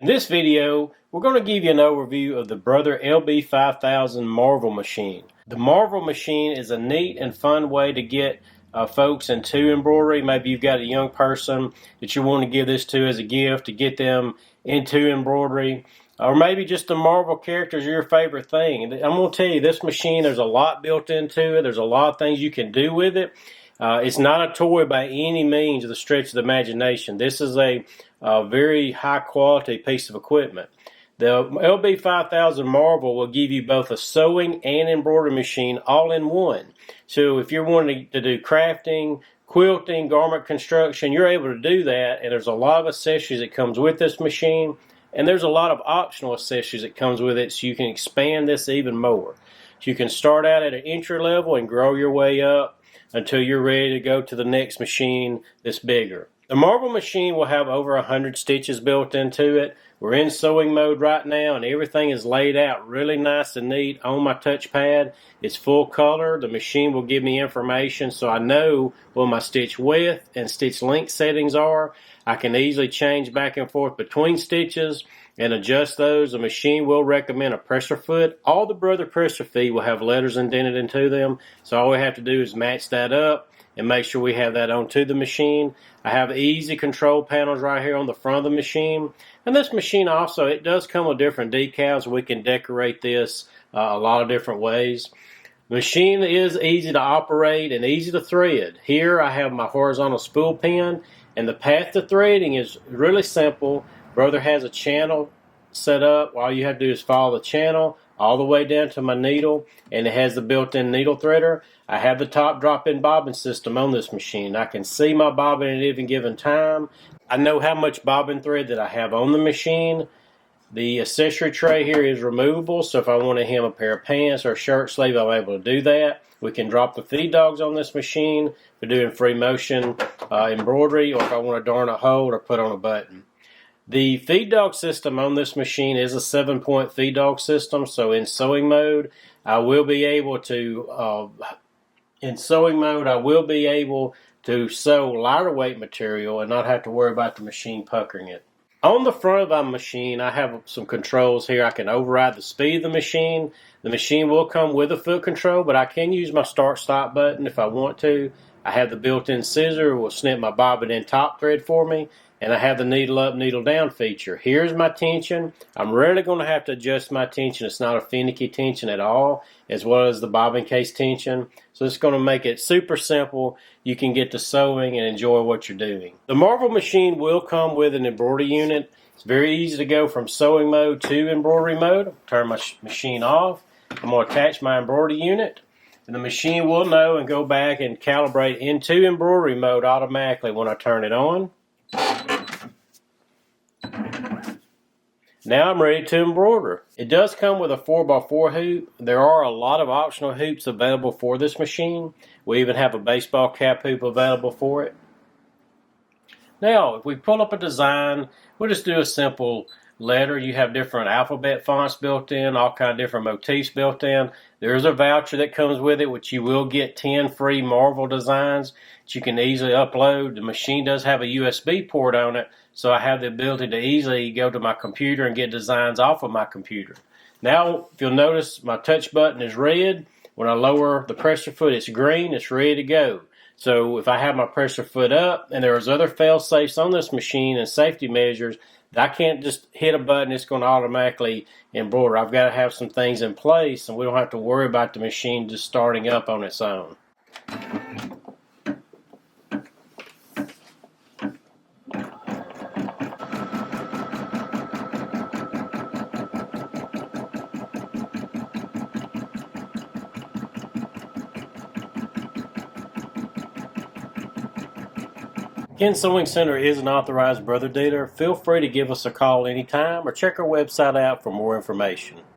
In this video, we're going to give you an overview of the Brother LB5000 Marvel machine. The Marvel machine is a neat and fun way to get folks into embroidery. Maybe you've got a young person that you want to give this to as a gift to get them into embroidery. Or maybe just the Marvel characters are your favorite thing. I'm going to tell you, this machine, there's a lot built into it. There's a lot of things you can do with it. It's not a toy by any means of the stretch of the imagination. This is a very high quality piece of equipment. The LB5000 Marvel will give you both a sewing and embroidery machine all in one. So if you're wanting to do crafting, quilting, garment construction, you're able to do that. And there's a lot of accessories that comes with this machine. And there's a lot of optional accessories that comes with it, so you can expand this even more. So you can start out at an entry level and grow your way up until you're ready to go to the next machine that's bigger. The Marvel machine will have over 100 stitches built into it. We're in sewing mode right now, and everything is laid out really nice and neat on my touchpad. It's full color. The machine will give me information so I know what my stitch width and stitch length settings are. I can easily change back and forth between stitches and adjust those. The machine will recommend a presser foot. All the Brother presser feet will have letters indented into them, so all we have to do is match that up and make sure we have that onto the machine. I have easy control panels right here on the front of the machine. And this machine also, it does come with different decals. We can decorate this a lot of different ways. The machine is easy to operate and easy to thread. Here I have my horizontal spool pin, and the path to threading is really simple. Brother has a channel set up. All you have to do is follow the channel all the way down to my needle, and it has the built-in needle threader. I have the top drop-in bobbin system on this machine. I can see my bobbin at any given time. I know how much bobbin thread that I have on the machine. The accessory tray here is removable, so if I want to hem a pair of pants or a shirt sleeve, I'm able to do that. We can drop the feed dogs on this machine for doing free motion embroidery, or if I want to darn a hole or put on a button. The feed dog system on this machine is a 7-point feed dog system, so in sewing mode, I will be able to sew lighter weight material and not have to worry about the machine puckering it. On the front of my machine, I have some controls here. I can override the speed of the machine. The machine will come with a foot control, but I can use my start-stop button if I want to. I have the built-in scissor, will snip my bobbin and top thread for me, and I have the needle up, needle down feature. Here's my tension. I'm rarely going to have to adjust my tension. It's not a finicky tension at all, as well as the bobbin case tension. So it's going to make it super simple. You can get to sewing and enjoy what you're doing. The Marvel machine will come with an embroidery unit. It's very easy to go from sewing mode to embroidery mode. Turn my machine off. I'm going to attach my embroidery unit. And the machine will know and go back and calibrate into embroidery mode automatically when I turn it on. Now I'm ready to embroider. It does come with a 4x4 hoop. There are a lot of optional hoops available for this machine. We even have a baseball cap hoop available for it. Now, if we pull up a design, we'll just do a simple letter. You have different alphabet fonts built in, all kind of different motifs built in. There's a voucher that comes with it, which you will get 10 free Marvel designs that you can easily upload. The machine does have a USB port on it, so I have the ability to easily go to my computer and get designs off of my computer. Now, if you'll notice, my touch button is red. When I lower the presser foot, it's green. It's ready to go. So if I have my presser foot up, and there's other fail-safes on this machine and safety measures, I can't just hit a button, it's going to automatically embroider. I've got to have some things in place, and we don't have to worry about the machine just starting up on its own. Ken Sewing Center is an authorized Brother dealer. Feel free to give us a call anytime or check our website out for more information.